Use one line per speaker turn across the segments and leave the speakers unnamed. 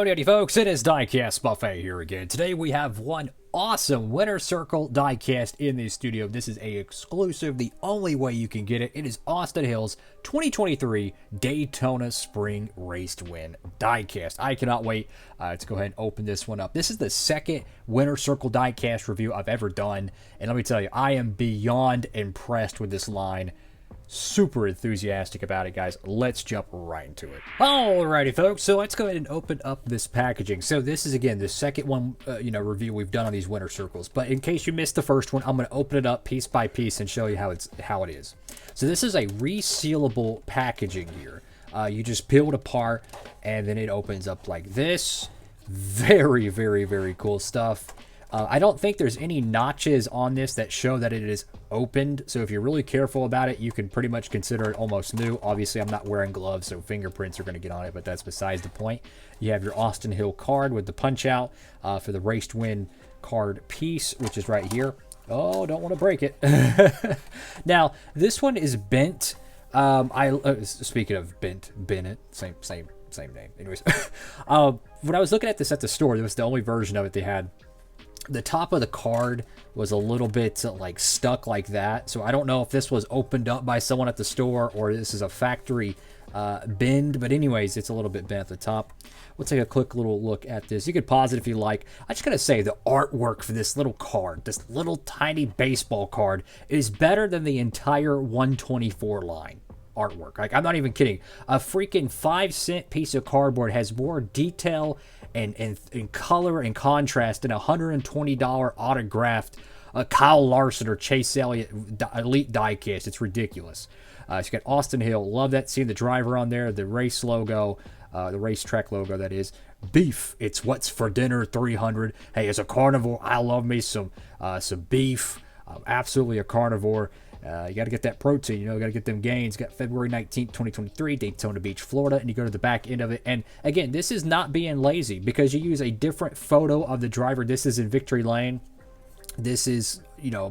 Howdy folks, it is Diecastbuffet here again. Today we have one awesome Winner Circle diecast in the studio. This is a exclusive, the only way you can get it. It is Austin Hill's 2023 Daytona Spring Race to Win diecast. I cannot wait. Let's go ahead and open this one up. This is the second Winner Circle diecast review I've ever done, and let me tell you, I am beyond impressed with this line. Super enthusiastic about it, guys. Let's jump right into it. Alrighty, folks. So let's go ahead and open up this packaging. So this is, again, the second one, review we've done on these Winner Circles. But in case you missed the first one, I'm going to open it up piece by piece and show you how it is. So this is a resealable packaging here. You just peel it apart, and then it opens up like this. Very, very, very cool stuff. I don't think there's any notches on this that show that it is opened, so if you're really careful about it, you can pretty much consider it almost new. Obviously, I'm not wearing gloves, so fingerprints are going to get on it, but that's besides the point. You have your Austin Hill card with the punch-out for the Race to Win card piece, which is right here. Oh, don't want to break it. Now, this one is bent. Speaking of Bennett, same name. Anyways, when I was looking at this at the store, it was the only version of it they had. The top of the card was a little bit like stuck like that, so I don't know if this was opened up by someone at the store or this is a factory bend, but anyways, it's a little bit bent at the top. We'll take a quick little look at this. You could pause it if you like. I just gotta say, the artwork for this little card, this little tiny baseball card, is better than the entire 124 line artwork. Like, I'm not even kidding. A freaking 5-cent piece of cardboard has more detail and color and contrast than a $120 autographed Kyle Larson or Chase Elliott Elite diecast. It's ridiculous. It's got Austin Hill. Love that. Seeing the driver on there, the race logo, the racetrack logo, that is. Beef. It's what's for dinner 300. Hey, as a carnivore, I love me some beef. I'm absolutely a carnivore. You got to get that protein, you got to get them gains. Got February 19th, 2023, Daytona Beach, Florida, and you go to the back end of it. And again, this is not being lazy because you use a different photo of the driver. This is in Victory Lane. This is,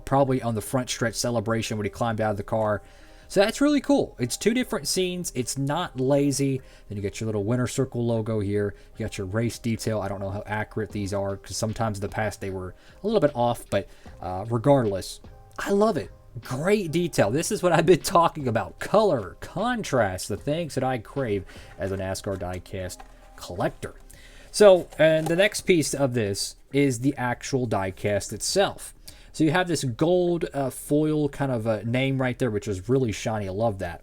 probably on the front stretch celebration when he climbed out of the car. So that's really cool. It's two different scenes. It's not lazy. Then you got your little Winner Circle logo here. You got your race detail. I don't know how accurate these are because sometimes in the past they were a little bit off, but regardless, I love it. Great detail. This is what I've been talking about. Color, contrast, the things that I crave as a NASCAR diecast collector. So, and the next piece of this is the actual diecast itself. So you have this gold foil kind of name right there, which is really shiny. I love that.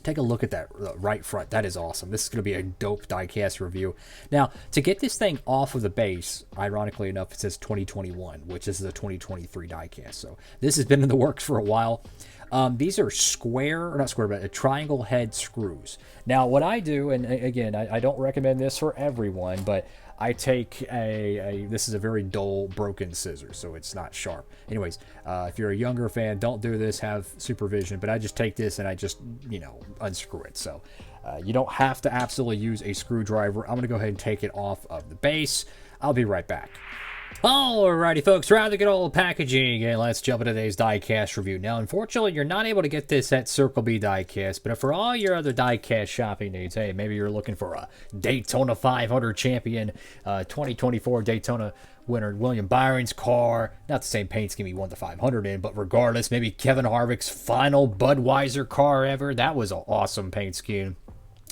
Take a look at that right front. That is awesome. This is going to be a dope diecast review. Now, to get this thing off of the base, ironically enough, it says 2021, which is the 2023 diecast. So this has been in the works for a while. These are triangle head screws. Now, what I do, and again, I don't recommend this for everyone, but I take this is a very dull, broken scissors, so it's not sharp. Anyways, if you're a younger fan, don't do this, have supervision, but I just take this and I just, unscrew it. So you don't have to absolutely use a screwdriver. I'm going to go ahead and take it off of the base. I'll be right back. Alrighty, folks, rather good old packaging, and let's jump into today's diecast review. Now, unfortunately, you're not able to get this at Circle B Diecast, but for all your other diecast shopping needs, hey, maybe you're looking for a Daytona 500 champion, 2024 Daytona winner William Byron's car, not the same paint scheme he won the 500 in, but regardless, maybe Kevin Harvick's final Budweiser car ever. That was an awesome paint scheme.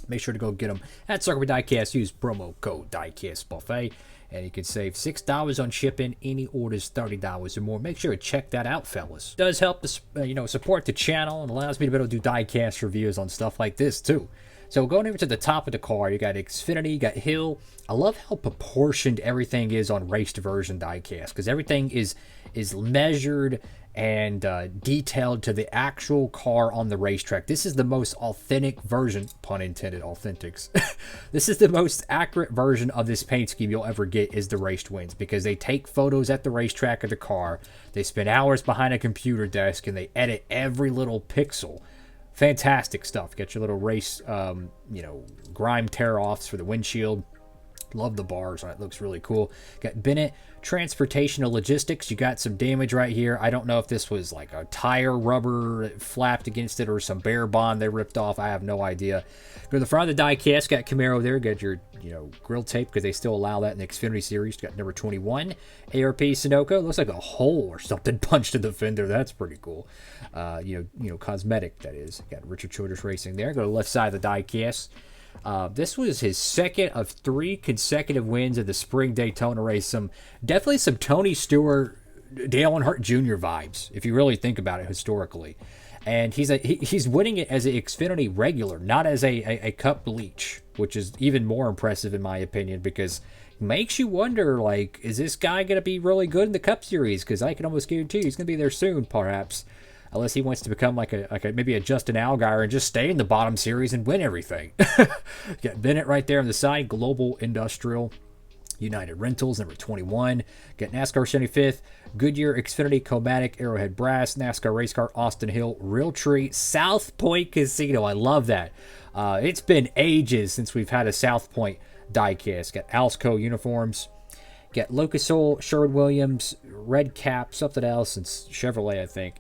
Make sure to go get them at Circle B Diecast. Use promo code Diecastbuffet. And you can save $6 on shipping, any orders $30 or more. Make sure to check that out, fellas. It does help to, support the channel and allows me to be able to do diecast reviews on stuff like this, too. So going over to the top of the car, you got Xfinity, you got Hill. I love how proportioned everything is on raced version diecast because everything is measured and detailed to the actual car on the racetrack. This is the most authentic version, pun intended, authentics. This is the most accurate version of this paint scheme you'll ever get is the Race to Wins because they take photos at the racetrack of the car, they spend hours behind a computer desk, and they edit every little pixel. Fantastic stuff. Get your little race, grime tear-offs for the windshield. Love the bars. That looks really cool. Got Bennett Transportation and Logistics. You got some damage right here. I don't know if this was like a tire rubber that flapped against it or some bare bond they ripped off. I have no idea. Go to the front of the diecast. Got Camaro there. Got your grill tape because they still allow that in the Xfinity Series. Got number 21. ARP Sunoco. Looks like a hole or something punched in the fender. That's pretty cool. Cosmetic that is. Got Richard Childress Racing there. Go to the left side of the diecast. This was his second of 3 consecutive wins at the spring Daytona race. Definitely some Tony Stewart, Dale Earnhardt Jr. vibes, if you really think about it historically. And he's winning it as an Xfinity regular, not as a Cup bleach, which is even more impressive in my opinion, because it makes you wonder, like, is this guy going to be really good in the Cup Series? Because I can almost guarantee he's going to be there soon, perhaps. Unless he wants to become like maybe a Justin Allgaier and just stay in the bottom series and win everything. Got Bennett right there on the side. Global Industrial. United Rentals, number 21. Got NASCAR 75th. Goodyear, Xfinity, Comatic, Arrowhead Brass, NASCAR Race Car, Austin Hill, Realtree, South Point Casino. I love that. It's been ages since we've had a South Point diecast. Got Alsco Uniforms. Got Lucas Oil, Sherwin-Williams, Red Cap, something else, and Chevrolet, I think.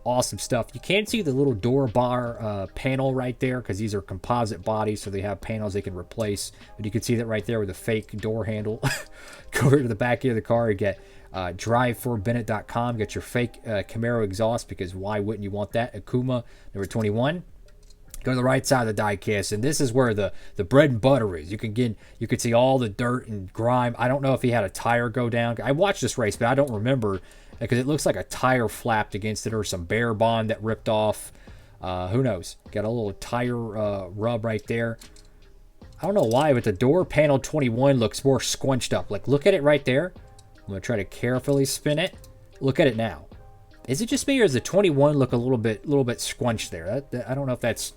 Awesome stuff. You can see the little door bar panel right there because these are composite bodies, so they have panels they can replace. But you can see that right there with a fake door handle. Go over to the back of the car. You get driveforbennett.com. Get your fake Camaro exhaust because why wouldn't you want that? Akuma, number 21. Go to the right side of the diecast, and this is where the bread and butter is. You can see all the dirt and grime. I don't know if he had a tire go down. I watched this race, but I don't remember because it looks like a tire flapped against it or some bare bond that ripped off. Who knows? Got a little tire rub right there. I don't know why, but the door panel 21 looks more squunched up. Like, look at it right there. I'm going to try to carefully spin it. Look at it now. Is it just me, or does the 21 look a little bit squunched there? I don't know if that's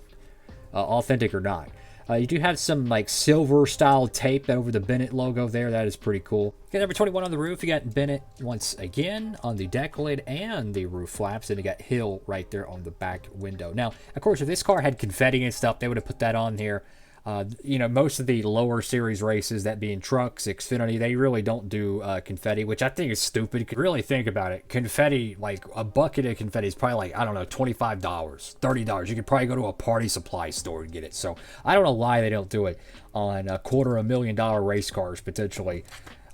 authentic or not. You do have some like silver style tape over the Bennett logo there. That is pretty cool. Got number 21 on the roof. You got Bennett once again on the deck lid and the roof flaps, and you got Hill right there on the back window. Now, of course, if this car had confetti and stuff, they would have put that on here. Most of the lower series races, that being trucks, Xfinity, they really don't do confetti, which I think is stupid. You could really think about it. Confetti, like a bucket of confetti is probably like, I don't know, $25, $30. You could probably go to a party supply store and get it. So I don't know why they don't do it on $250,000 race cars, potentially,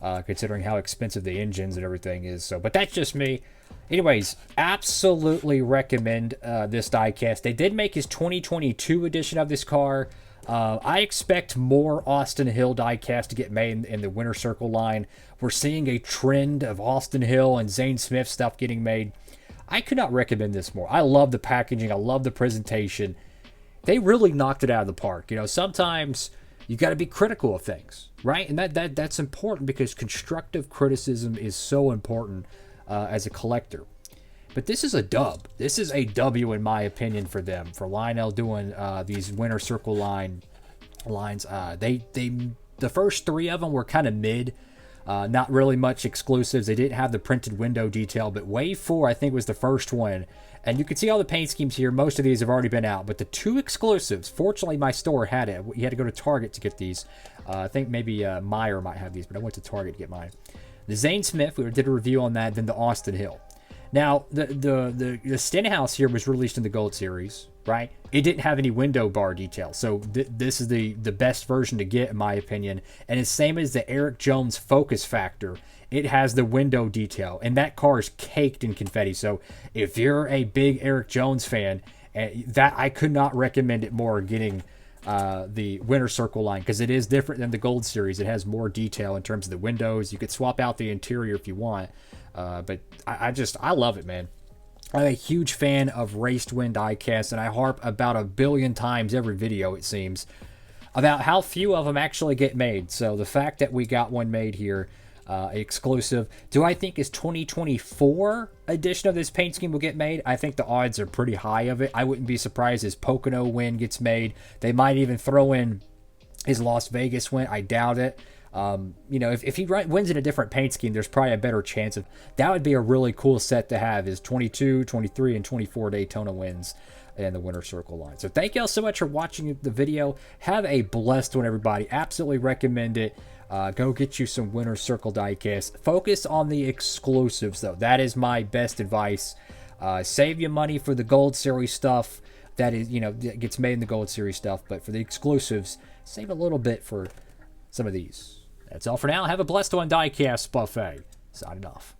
considering how expensive the engines and everything is. So, but that's just me. Anyways, absolutely recommend this diecast. They did make his 2022 edition of this car. I expect more Austin Hill diecast to get made in the Winter Circle line. We're seeing a trend of Austin Hill and Zane Smith stuff getting made. I could not recommend this more. I love the packaging. I love the presentation. They really knocked it out of the park. Sometimes you got to be critical of things, right? And that's important because constructive criticism is so important as a collector. But this is a dub. This is a W in my opinion for them. For Lionel doing these Winter Circle lines. The first 3 of them were kind of mid. Not really much exclusives. They didn't have the printed window detail. But Wave 4, I think, was the first one. And you can see all the paint schemes here. Most of these have already been out. But the 2 exclusives, fortunately, my store had it. You had to go to Target to get these. I think maybe Meyer might have these. But I went to Target to get mine. The Zane Smith, we did a review on that. Then the Austin Hill. Now, the Stenhouse here was released in the Gold Series, right? It didn't have any window bar detail, so this is the best version to get, in my opinion. And it's same as the Eric Jones Focus Factor. It has the window detail, and that car is caked in confetti. So if you're a big Eric Jones fan, that I could not recommend it more getting the Winter Circle line, because it is different than the Gold Series. It has more detail in terms of the windows. You could swap out the interior if you want. But I love it, man. I'm a huge fan of Raced Win diecast, and I harp about 1 billion times every video, it seems, about how few of them actually get made. So the fact that we got one made here, exclusive. Do I think his 2024 edition of this paint scheme will get made? I think the odds are pretty high of it. I wouldn't be surprised his Pocono win gets made. They might even throw in his Las Vegas win. I doubt it. If he wins in a different paint scheme, there's probably a better chance of that. Would be a really cool set to have, is 22, 23, and 24 Daytona wins in the Winter Circle line. So thank y'all so much for watching the video. Have a blessed one, everybody. Absolutely recommend it. Go get you some Winner Circle diecast. Focus on the exclusives, though. That is my best advice. Save your money for the Gold Series stuff. That is, that gets made in the Gold Series stuff. But for the exclusives, save a little bit for some of these. That's all for now. Have a blessed one, Diecast Buffet. Signing off.